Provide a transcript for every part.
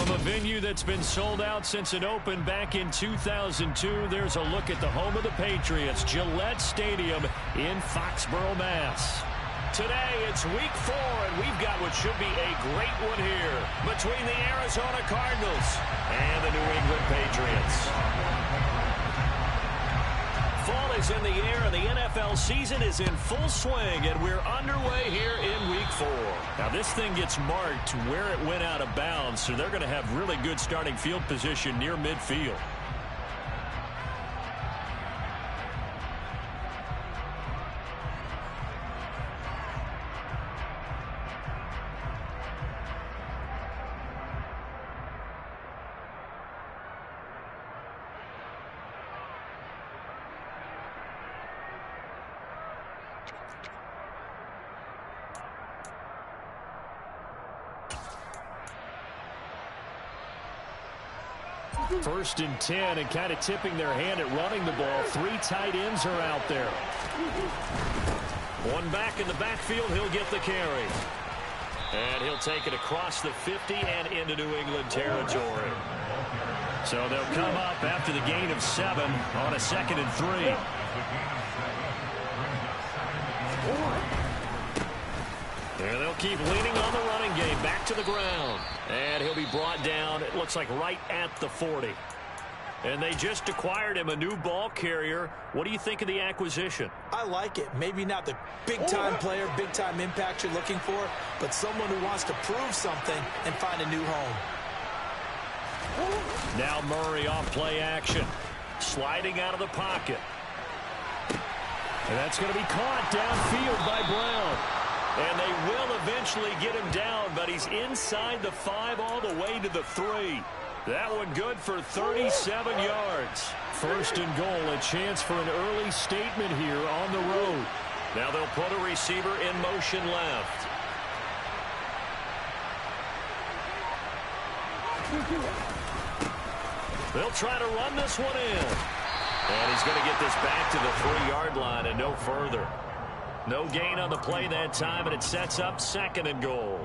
From a venue that's been sold out since it opened back in 2002, there's a look at the home of the Patriots, Gillette Stadium in Foxborough, Mass. Today, it's week 4, and we've got what should be a great one here between the Arizona Cardinals and the New England Patriots. Fall is in the air, and the NFL season is in full swing, and we're underway here in week 4. Now, this thing gets marked where it went out of bounds, so they're going to have really good starting field position near midfield. First and 10, and kind of tipping their hand at running the ball. 3 tight ends are out there. One back in the backfield, he'll get the carry. And he'll take it across the 50 and into New England territory. So they'll come up after the gain of 7 on a 2nd and 3. And they'll keep leaning on the running game. Back to the ground. And he'll be brought down, it looks like right at the 40. And they just acquired him a new ball carrier. What do you think of the acquisition? I like it. Maybe not the big-time player, big-time impact you're looking for, but someone who wants to prove something and find a new home. Now Murray off play action. Sliding out of the pocket. And that's going to be caught downfield by Brown. And they will eventually get him down, but he's inside the 5 all the way to the 3. That one good for 37 yards. First and goal, a chance for an early statement here on the road. Now they'll put a receiver in motion left. They'll try to run this one in. And he's going to get this back to the 3-yard line and no further. No gain on the play that time, and it sets up 2nd and goal.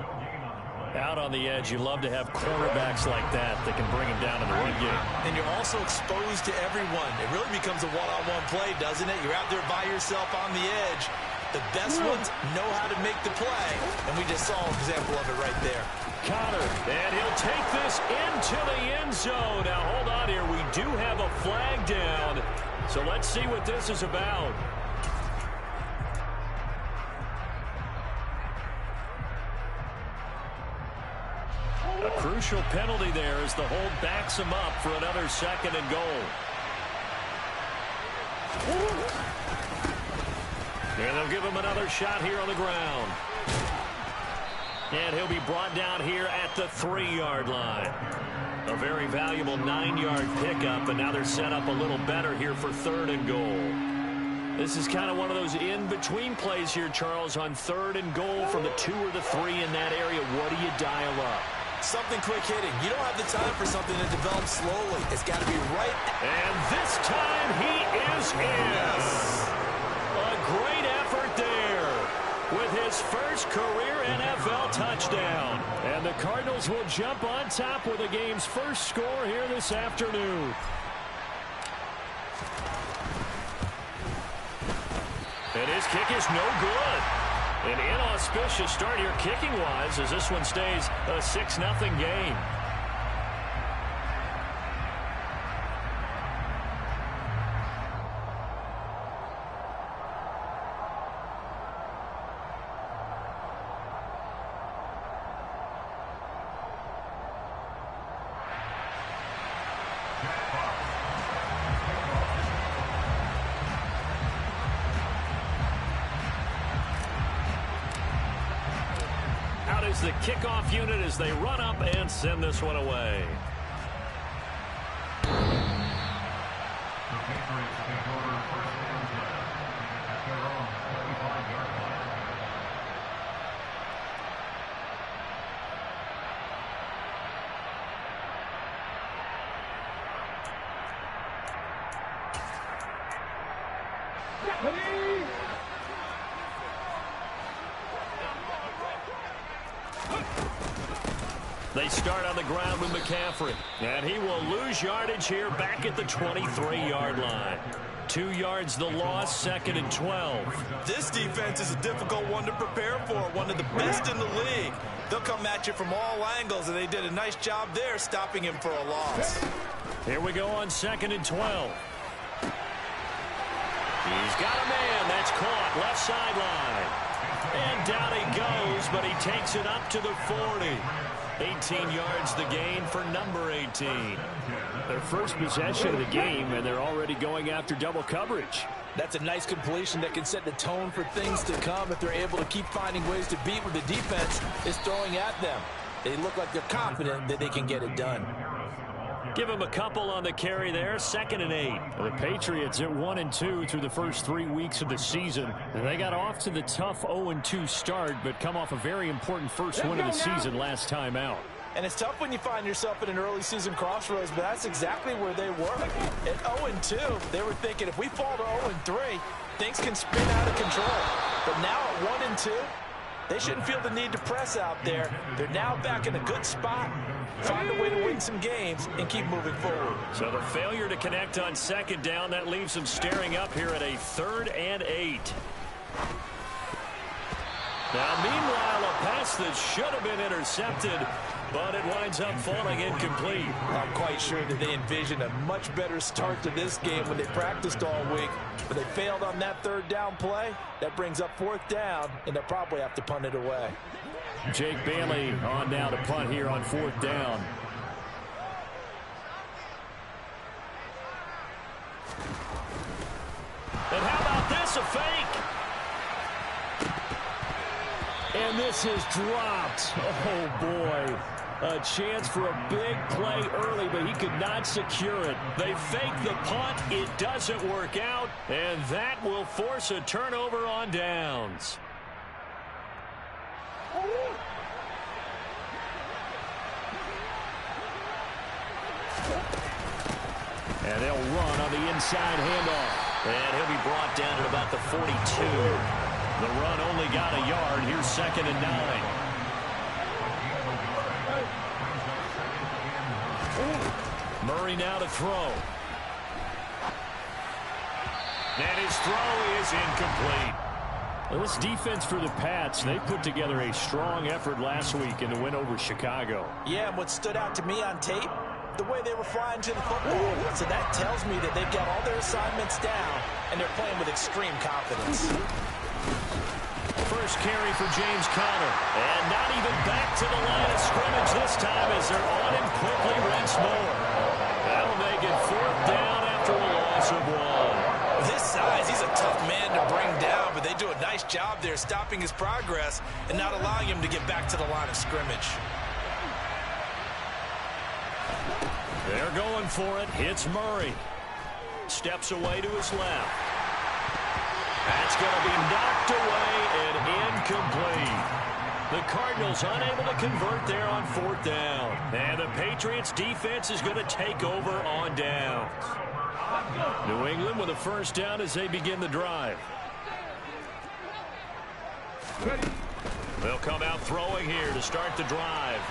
Out on the edge, you love to have cornerbacks like that can bring him down in the run game. And you're also exposed to everyone. It really becomes a one-on-one play, doesn't it? You're out there by yourself on the edge. The best ones know how to make the play, and we just saw an example of it right there. Connor, and he'll take this into the end zone. Now, hold on here. We do have a flag down, so let's see what this is about. A crucial penalty there as the hold backs him up for another 2nd and goal. And they'll give him another shot here on the ground. And he'll be brought down here at the 3-yard line. A very valuable 9-yard pickup, and now they're set up a little better here for 3rd and goal. This is kind of one of those in-between plays here, Charles, on 3rd and goal from the 2 or the 3 in that area. What do you dial up? Something quick hitting. You don't have the time for something that develops slowly. It's got to be right. And this time he is in. Yes. A great effort there with his first career NFL touchdown. And the Cardinals will jump on top with the game's first score here this afternoon. And his kick is no good. An inauspicious start here kicking-wise as this one stays a 6-0 game. Is the kickoff unit as they run up and send this one away. They start on the ground with McCaffrey. And he will lose yardage here back at the 23-yard line. 2 yards the loss, 2nd and 12. This defense is a difficult one to prepare for, one of the best in the league. They'll come at you from all angles, and they did a nice job there stopping him for a loss. Here we go on 2nd and 12. He's got a man. That's caught. Left sideline. And down he goes, but he takes it up to the 40. 18 yards the gain for number 18. Their first possession of the game, and they're already going after double coverage. That's a nice completion that can set the tone for things to come if they're able to keep finding ways to beat what the defense is throwing at them. They look like they're confident that they can get it done. Give him a couple on the carry there, 2nd and 8. The Patriots at 1-2 through the first 3 weeks of the season. And they got off to the tough 0-2 start, but come off a very important first win of the season last time out. And it's tough when you find yourself at an early season crossroads, but that's exactly where they were. At 0-2, they were thinking if we fall to 0-3, things can spin out of control. But now at 1-2, they shouldn't feel the need to press out there. They're now back in a good spot. Find a way to win some games and keep moving forward. So the failure to connect on 2nd down, that leaves them staring up here at a 3rd and 8. Now, meanwhile, a pass that should have been intercepted, but it winds up falling incomplete. I'm quite sure that they envisioned a much better start to this game when they practiced all week, but they failed on that 3rd down play. That brings up 4th down, and they'll probably have to punt it away. Jake Bailey on now to punt here on 4th down. And how about this, a fake? And this is dropped. Oh, boy. A chance for a big play early, but he could not secure it. They fake the punt. It doesn't work out, and that will force a turnover on downs. And they'll run on the inside handoff. And he'll be brought down at about the 42. The run only got a yard. Here's 2nd and 9. Murray now to throw. And his throw is incomplete. Well, this defense for the Pats, they put together a strong effort last week in the win over Chicago. Yeah, and what stood out to me on tape, the way they were flying to the football. So that tells me that they've got all their assignments down, and they're playing with extreme confidence. First carry for James Conner. And not even back to the line of scrimmage this time as they're on him quickly once more. That'll make it 4th down after a loss of 1. With his size, he's a tough man to bring down, but they do a nice job there stopping his progress and not allowing him to get back to the line of scrimmage. They're going for it. Hits Murray. Steps away to his left. That's going to be knocked away and incomplete. The Cardinals unable to convert there on 4th down. And the Patriots defense is going to take over on downs. New England with a first down as they begin the drive. They'll come out throwing here to start the drive.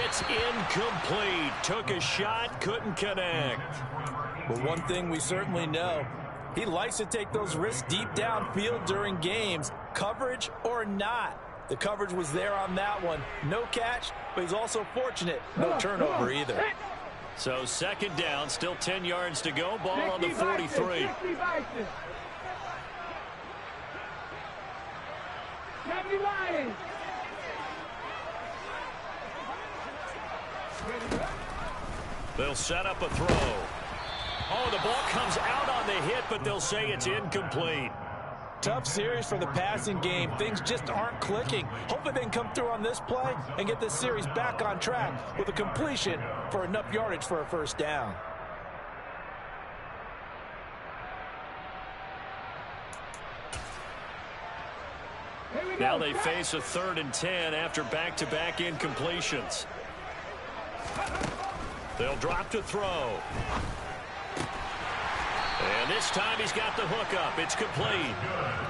It's incomplete. Took a shot, couldn't connect. But one thing we certainly know, he likes to take those risks deep downfield during games, coverage or not. The coverage was there on that one. No catch, but he's also fortunate. No turnover either. So 2nd down, still 10 yards to go. Ball on the 43. They'll set up a throw. Oh, the ball comes out on the hit, but they'll say it's incomplete. Tough series for the passing game. Things just aren't clicking. Hopefully they can come through on this play and get this series back on track with a completion for enough yardage for a first down. Now they face a 3rd and 10 after back-to-back incompletions. They'll drop to throw. And this time he's got the hook up. It's complete.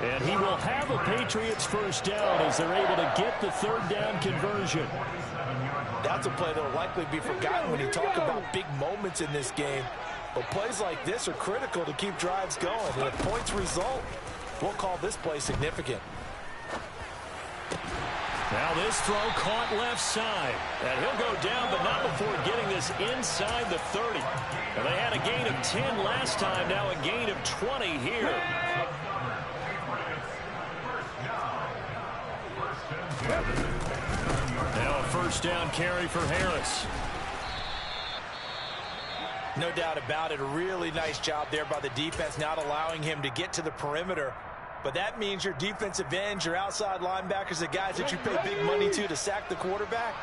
And he will have a Patriots first down as they're able to get the 3rd down conversion. That That's a play that will likely be forgotten when you talk about big moments in this game. But plays like this are critical to keep drives going. And if points result, we'll call this play significant. Now this throw caught left side. And he'll go down, but not before getting this inside the 30. And they had a gain of 10 last time, now a gain of 20 here. Now a first down carry for Harris. No doubt about it. A really nice job there by the defense, not allowing him to get to the perimeter. But that means your defensive ends, your outside linebackers, the guys that you pay big money to sack the quarterback,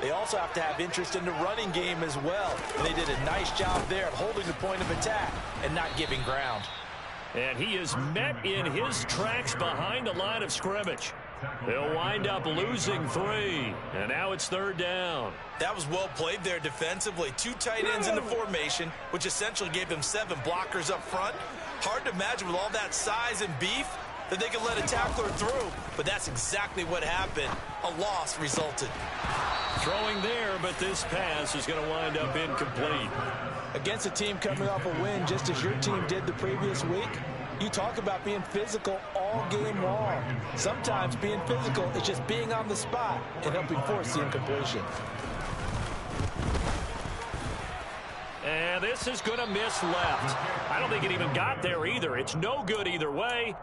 they also have to have interest in the running game as well. And they did a nice job there at holding the point of attack and not giving ground. And he is met in his tracks behind the line of scrimmage. They'll wind up losing 3. And now it's third down. That was well played there defensively. 2 tight ends in the formation, which essentially gave them 7 blockers up front. Hard to imagine with all that size and beef that they could let a tackler through. But that's exactly what happened. A loss resulted. Throwing there, but this pass is going to wind up incomplete. Against a team coming off a win just as your team did the previous week, you talk about being physical all game long. Sometimes being physical is just being on the spot and helping force the incompletion. And this is going to miss left. I don't think it even got there either. It's no good either way.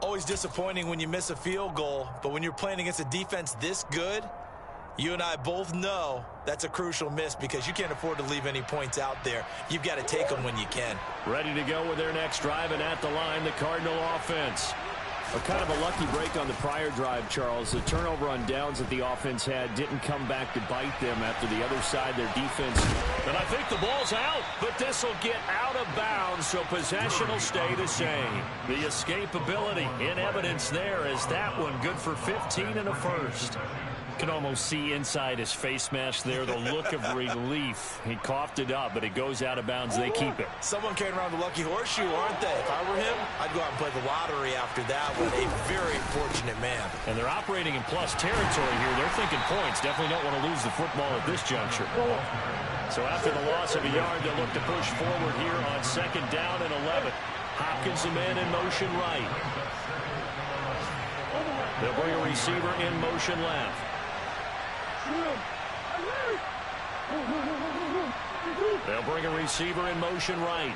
Always disappointing when you miss a field goal, but when you're playing against a defense this good, you and I both know that's a crucial miss because you can't afford to leave any points out there. You've got to take them when you can. Ready to go with their next drive, and at the line, the Cardinal offense. A kind of a lucky break on the prior drive, Charles. The turnover on downs that the offense had didn't come back to bite them after the other side, their defense. And I think the ball's out, but this will get out of bounds, so possession will stay the same. The escapability in evidence there as that one good for 15 and a first. Can almost see inside his face mask there the look of relief. He coughed it up, but it goes out of bounds. They keep it. Someone carrying around the lucky horseshoe, aren't they? If I were him, I'd go out and play the lottery after that one. A very fortunate man. And they're operating in plus territory here. They're thinking points. Definitely don't want to lose the football at this juncture. So after the loss of a yard, they'll look to push forward here on second down and 11. Hopkins a man in motion right. They'll bring a receiver in motion left. They'll bring a receiver in motion right.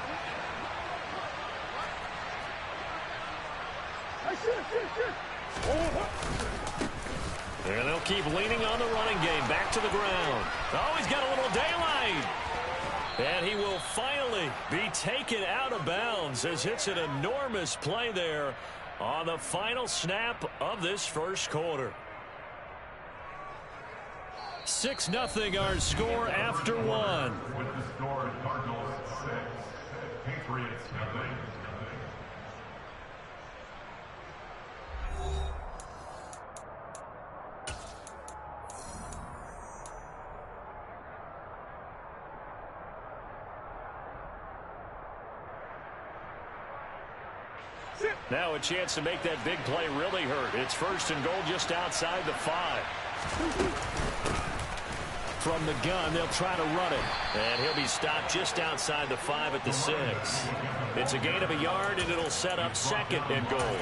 And they'll keep leaning on the running game. Back to the ground. Oh, he's got a little daylight. And he will finally be taken out of bounds as it's an enormous play there on the final snap of this first quarter. 6-0 our score after one. With the score, Cardinals 6, Patriots nothing. Now a chance to make that big play really hurt. It's first and goal just outside the 5. From the gun, they'll try to run it. And he'll be stopped just outside the 5 at the 6. It's a gain of a yard, and it'll set up second and goal.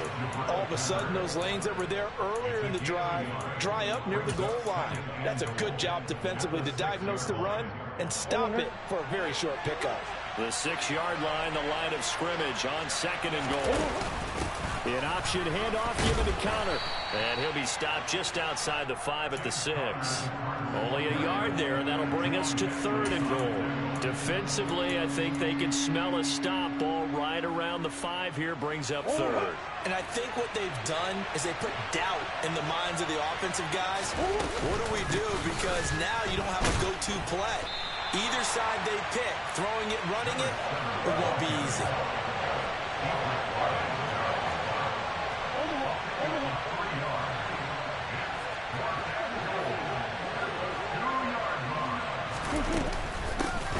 All of a sudden, those lanes that were there earlier in the drive dry up near the goal line. That's a good job defensively to diagnose the run and stop it for a very short pickup. The 6-yard line, the line of scrimmage on second and goal. An option handoff given to counter. And he'll be stopped just outside the 5 at the 6. Only a yard there, and that'll bring us to third and goal. Defensively, I think they can smell a stop ball right around the 5 here, brings up third. And I think what they've done is they put doubt in the minds of the offensive guys. What do we do? Because now you don't have a go-to play. Either side they pick, throwing it, running it, it won't be easy.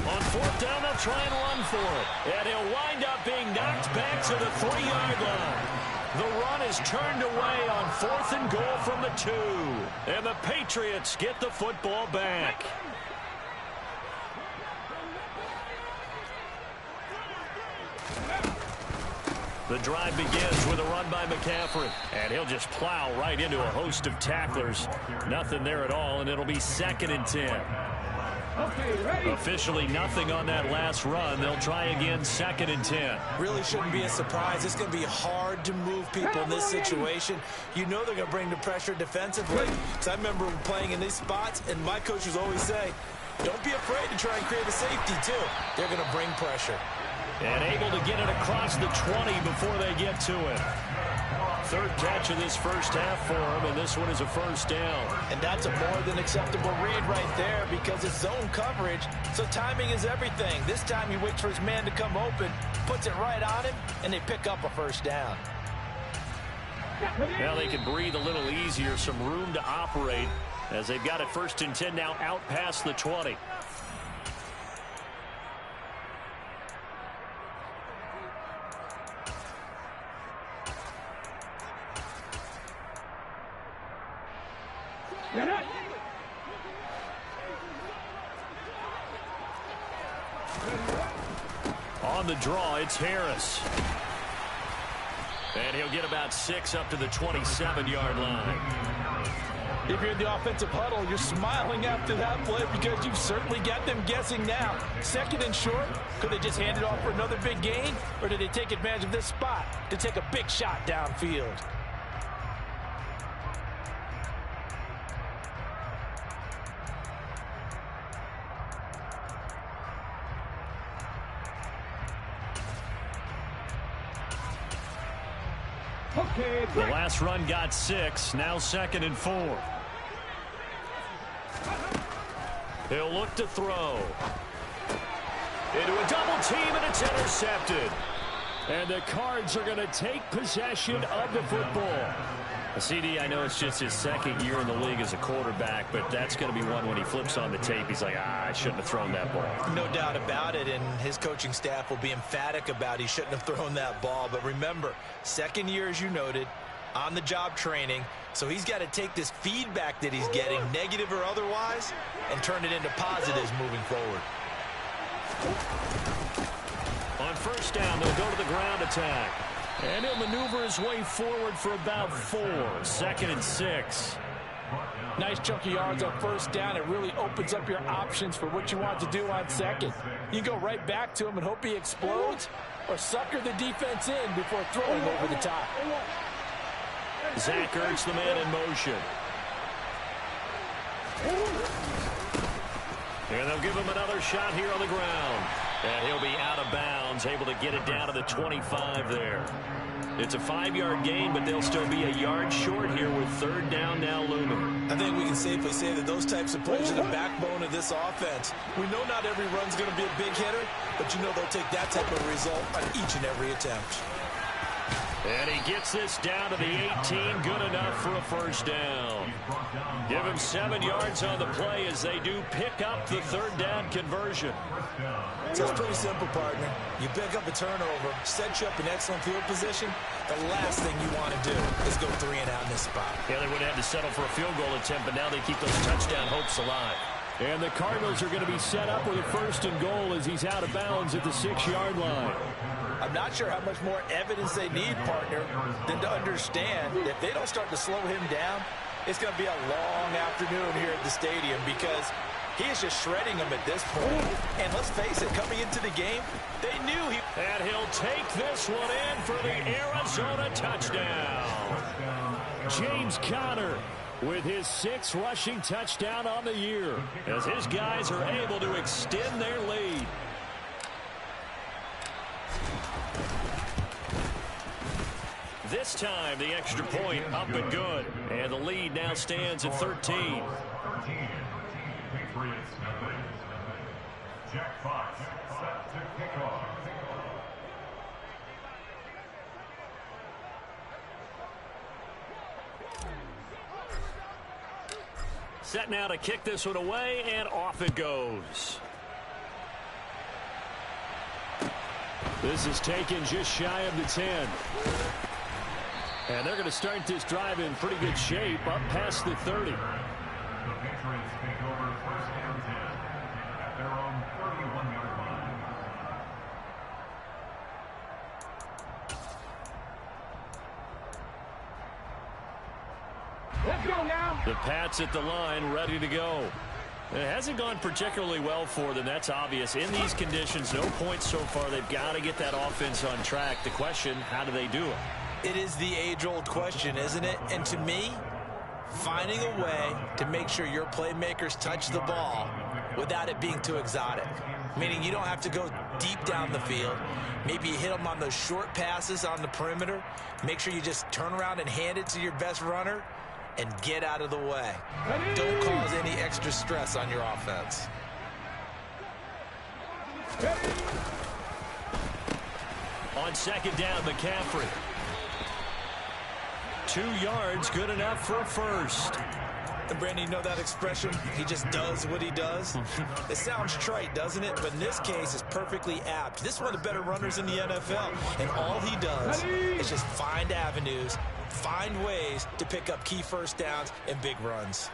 On fourth down, they'll try and run for it. And he'll wind up being knocked back to the 3-yard line. The run is turned away on 4th and goal from the 2. And the Patriots get the football back. The drive begins with a run by McCaffrey. And he'll just plow right into a host of tacklers. Nothing there at all, and it'll be 2nd and 10. Officially nothing on that last run. They'll try again, 2nd and 10. Really shouldn't be a surprise. It's going to be hard to move people in this situation. You know they're going to bring the pressure defensively. Because I remember playing in these spots, and my coaches always say, don't be afraid to try and create a safety, too. They're going to bring pressure. And able to get it across the 20 before they get to it. 3rd catch of this first half for him, and this one is a first down. And that's a more than acceptable read right there because it's zone coverage, so timing is everything. This time he waits for his man to come open, puts it right on him, and they pick up a first down. Now they can breathe a little easier, some room to operate as they've got it 1st and 10 now out past the 20. On the draw, it's Harris. And he'll get about 6 up to the 27-yard line. If you're in the offensive huddle, you're smiling after that play because you've certainly got them guessing now. 2nd and short, could they just hand it off for another big gain? Or did they take advantage of this spot to take a big shot downfield? The last run got 6. Now 2nd and 4. He'll look to throw. Into a double team, and it's intercepted. And the Cards are going to take possession of the football. CD, I know it's just his 2nd year in the league as a quarterback, but that's going to be one when he flips on the tape. He's like, I shouldn't have thrown that ball. No doubt about it, and his coaching staff will be emphatic about he shouldn't have thrown that ball. But remember, 2nd year, as you noted, on-the-job training, so he's got to take this feedback that he's getting, negative or otherwise, and turn it into positives moving forward. On first down, they'll go to the ground attack. And he'll maneuver his way forward for about 4. 2nd and 6. Nice chunky yards on first down. It really opens up your options for what you want to do on 2nd. You can go right back to him and hope he explodes, or sucker the defense in before throwing over the top. Zach Ertz, the man in motion. And they'll give him another shot here on the ground. And he'll be out of bounds, able to get it down to the 25 there. It's a 5-yard gain, but they'll still be a yard short here with 3rd down now looming. I think we can safely say that those types of plays are the backbone of this offense. We know not every run's going to be a big hitter, but you know they'll take that type of result on each and every attempt. And he gets this down to the 18, good enough for a first down. Give him 7 yards on the play as they do pick up the 3rd down conversion. So it's pretty simple, partner. You pick up a turnover, set you up in excellent field position. The last thing you want to do is go 3 and out in this spot. Yeah, they would have to settle for a field goal attempt, but now they keep those touchdown hopes alive. And the Cardinals are going to be set up with a 1st and goal as he's out of bounds at the 6-yard line. I'm not sure how much more evidence they need, partner, than to understand that if they don't start to slow him down, it's going to be a long afternoon here at the stadium because he is just shredding them at this point. And let's face it, coming into the game, they knew he... And he'll take this one in for the Arizona touchdown. James Conner with his 6th rushing touchdown on the year as his guys are able to extend their lead. This time, the extra point up and good. And the lead now stands at 13. 13. Patriots nothing. Jack Fox set to kick off. Set now to kick this one away, and off it goes. This is taken just shy of the 10. And they're going to start this drive in pretty good shape, up past the 30. The Patriots take over first and 10 at their own 31-yard line. Let's go now. The Pats at the line, ready to go. It hasn't gone particularly well for them. That's obvious. In these conditions, no points so far. They've got to get that offense on track. The question, how do they do it? It is the age-old question, isn't it? And to me, finding a way to make sure your playmakers touch the ball without it being too exotic. Meaning you don't have to go deep down the field. Maybe you hit them on those short passes on the perimeter. Make sure you just turn around and hand it to your best runner and get out of the way. Don't cause any extra stress on your offense. On second down, McCaffrey. 2 yards, good enough for a first. And Brandon, you know that expression? He just does what he does. It sounds trite, doesn't it? But in this case, it's perfectly apt. This is one of the better runners in the NFL. And all he does is just find avenues, find ways to pick up key first downs and big runs.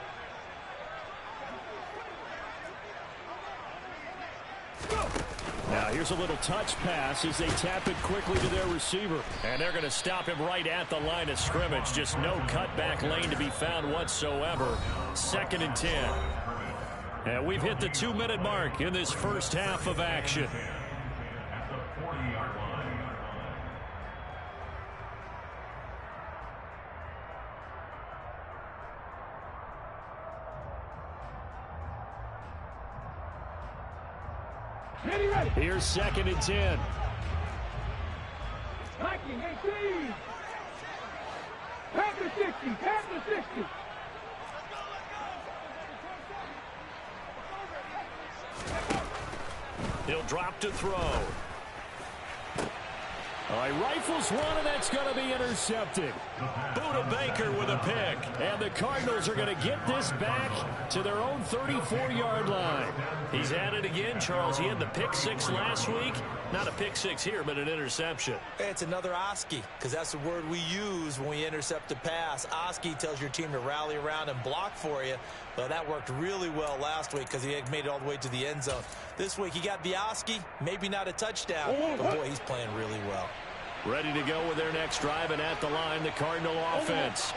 Now here's a little touch pass as they tap it quickly to their receiver. And they're going to stop him right at the line of scrimmage. Just no cutback lane to be found whatsoever. 2nd and 10. And we've hit the 2-minute mark in this first half of action. At the 40-yard line. Ready. Here's 2nd and 10. 1918. Pass the 60. Pass the 60. He'll drop to throw. All right, rifles one, and that's going to be intercepted. Buda Baker with a pick. And the Cardinals are going to get this back to their own 34-yard line. He's at it again, Charles. He had the pick 6 last week. Not a pick 6 here, but an interception. Hey, it's another Oski, because that's the word we use when we intercept a pass. Oski tells your team to rally around and block for you. Well, that worked really well last week because he had made it all the way to the end zone. This week he got the Oski, maybe not a touchdown, but boy, he's playing really well. Ready to go with their next drive, and at the line, the Cardinal offense.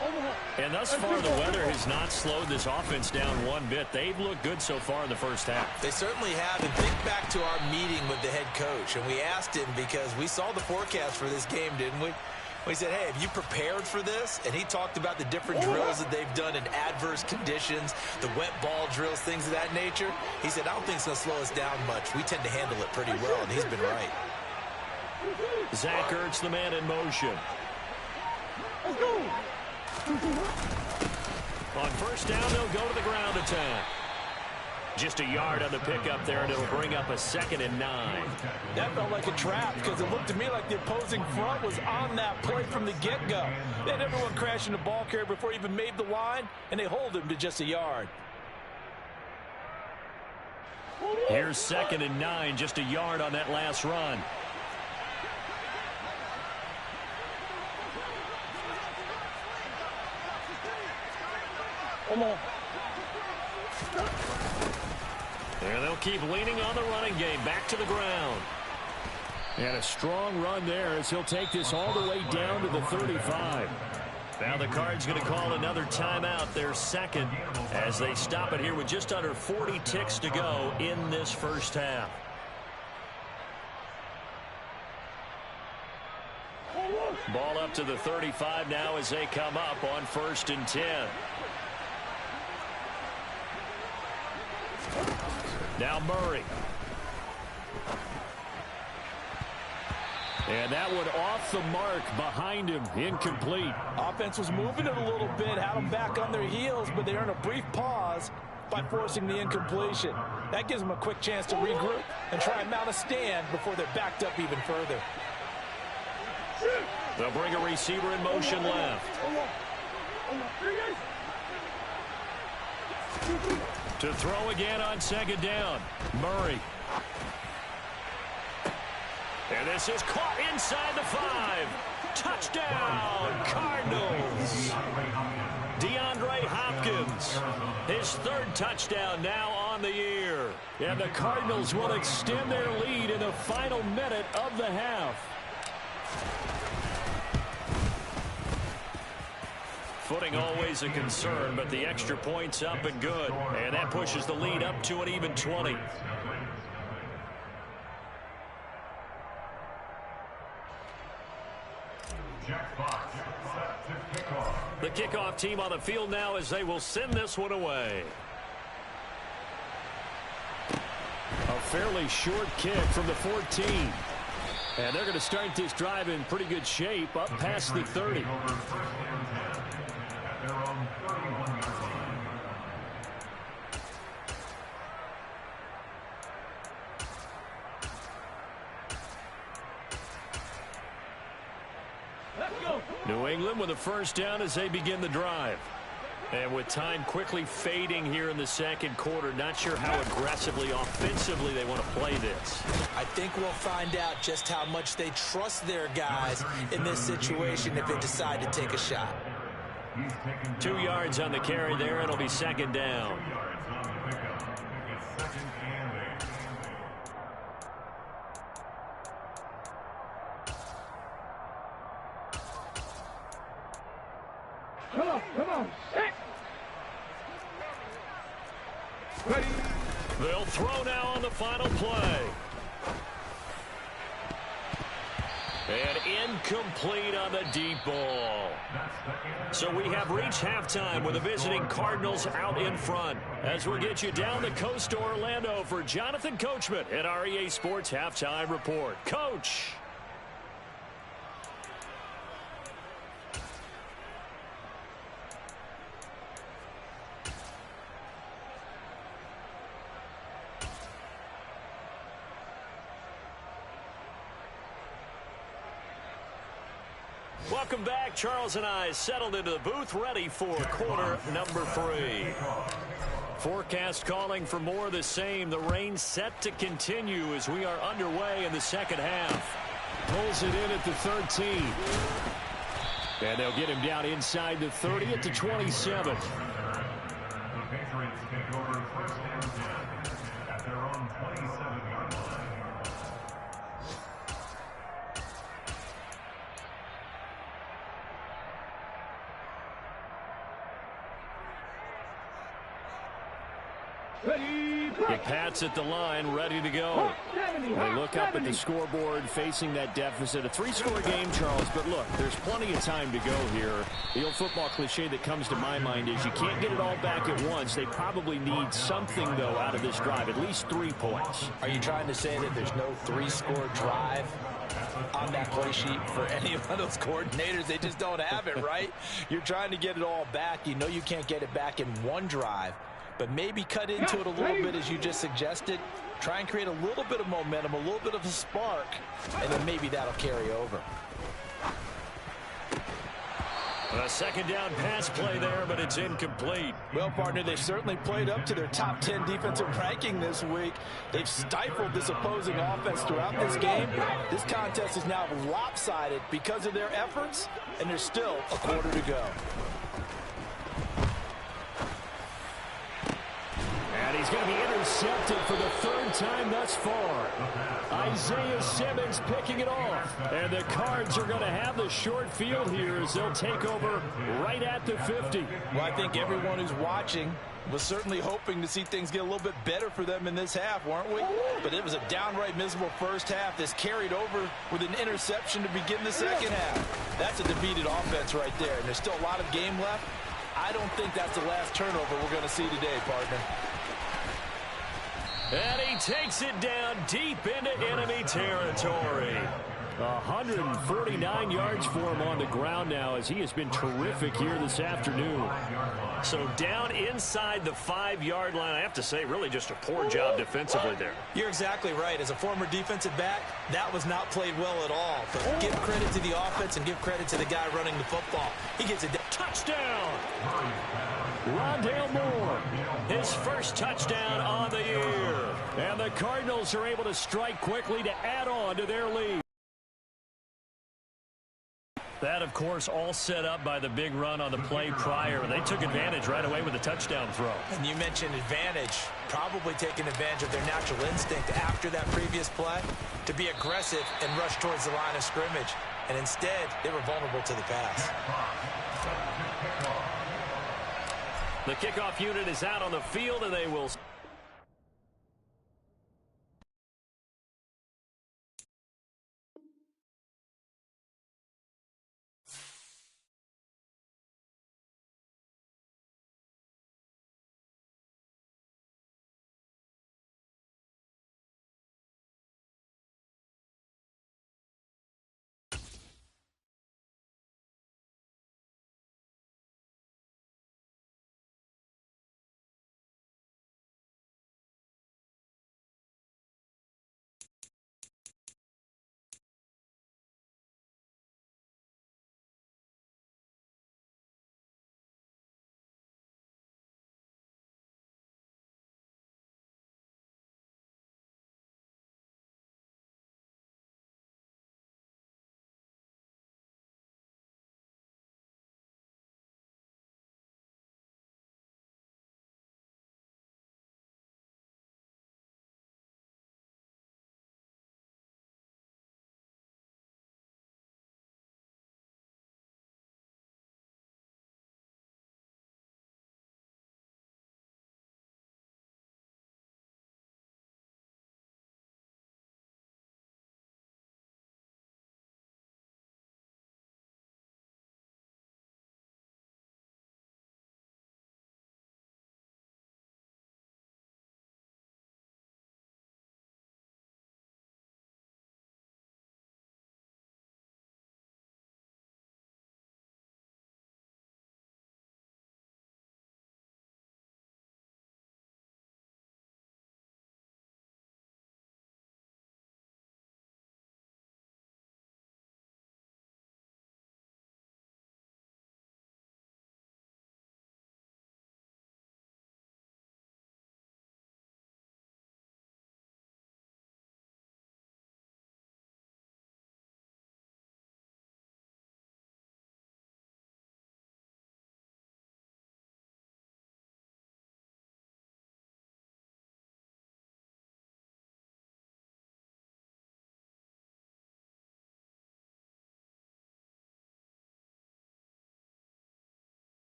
And thus far, the weather has not slowed this offense down one bit. They've looked good so far in the first half. They certainly have. And think back to our meeting with the head coach, and we asked him because we saw the forecast for this game, didn't we? We said, hey, have you prepared for this? And he talked about the different drills that they've done in adverse conditions, the wet ball drills, things of that nature. He said, I don't think it's going to slow us down much. We tend to handle it pretty well, and he's been right. Zach Ertz, the man in motion. On first down, they'll go to the ground attack. Just a yard on the pickup there, and it'll bring up a 2nd and 9. That felt like a trap because it looked to me like the opposing front was on that play from the get-go. They had everyone crashing the ball carrier before he even made the line, and they hold him to just a yard. Here's 2nd and 9, just a yard on that last run. Come on. And they'll keep leaning on the running game. Back to the ground. And a strong run there as he'll take this all the way down to the 35. Now the Cards going to call another timeout, their second, as they stop it here with just under 40 ticks to go in this first half. Ball up to the 35 now as they come up on 1st and 10. Now Murray. And that one off the mark behind him, incomplete. Offense was moving it a little bit, had them back on their heels, but they earned a brief pause by forcing the incompletion. That gives them a quick chance to regroup and try and mount a stand before they're backed up even further. They'll bring a receiver in motion left. To throw again on 2nd down. Murray. And this is caught inside the 5. Touchdown, Cardinals. DeAndre Hopkins, his third touchdown now on the year. And the Cardinals will extend their lead in the final minute of the half. Footing always a concern, but the extra point's up and good. And that pushes the lead up to an even 20. The kickoff team on the field now as they will send this one away. A fairly short kick from the 14. And they're going to start this drive in pretty good shape up past the 30. New England with a first down as they begin the drive. And with time quickly fading here in the second quarter, not sure how aggressively, offensively they want to play this. I think we'll find out just how much they trust their guys in this situation if they decide to take a shot. 2 yards on the carry there. It'll be second down. Come on, set. Ready. They'll throw now on the final play. And incomplete on the deep ball. So we have reached halftime with the visiting Cardinals out in front. As we'll get you down the coast to Orlando for Jonathan Coachman at our EA Sports Halftime Report. Coach. Welcome back. Charles and I settled into the booth ready for quarter number 3. Forecast calling for more of the same. The rain set to continue as we are underway in the second half. Pulls it in at the 13. And they'll get him down inside the 30 at the 27. The Patriots take over first and 10 at their own 27-yard line. The Pats at the line, ready to go. They look up at the scoreboard, facing that deficit. A 3-score game, Charles, but look, there's plenty of time to go here. The old football cliche that comes to my mind is you can't get it all back at once. They probably need something, though, out of this drive, at least 3 points. Are you trying to say that there's no 3-score drive on that play sheet for any of those coordinators? They just don't have it, right? You're trying to get it all back. You know you can't get it back in one drive. But maybe cut into it a little bit, as you just suggested. Try and create a little bit of momentum, a little bit of a spark, and then maybe that'll carry over. A second down pass play there, but it's incomplete. Well, partner, they certainly played up to their top 10 defensive ranking this week. They've stifled this opposing offense throughout this game. This contest is now lopsided because of their efforts, and there's still a quarter to go. And he's going to be intercepted for the 3rd time thus far. Isaiah Simmons picking it off. And the Cards are going to have the short field here as they'll take over right at the 50. Well, I think everyone who's watching was certainly hoping to see things get a little bit better for them in this half, weren't we? But it was a downright miserable first half. This carried over with an interception to begin the second half. That's a defeated offense right there. And there's still a lot of game left. I don't think that's the last turnover we're going to see today, partner. And he takes it down deep into enemy territory. 149 yards for him on the ground now, as he has been terrific here this afternoon. So down inside the 5-yard line. I have to say, really just a poor job defensively there. You're exactly right. As a former defensive back, that was not played well at all. But give credit to the offense and give credit to the guy running the football. He gets it down. Touchdown! Rondale Moore, his first touchdown on the year. And the Cardinals are able to strike quickly to add on to their lead. That, of course, all set up by the big run on the play prior. They took advantage right away with a touchdown throw. And you mentioned advantage, probably taking advantage of their natural instinct after that previous play to be aggressive and rush towards the line of scrimmage. And instead, they were vulnerable to the pass. The kickoff unit is out on the field, and they will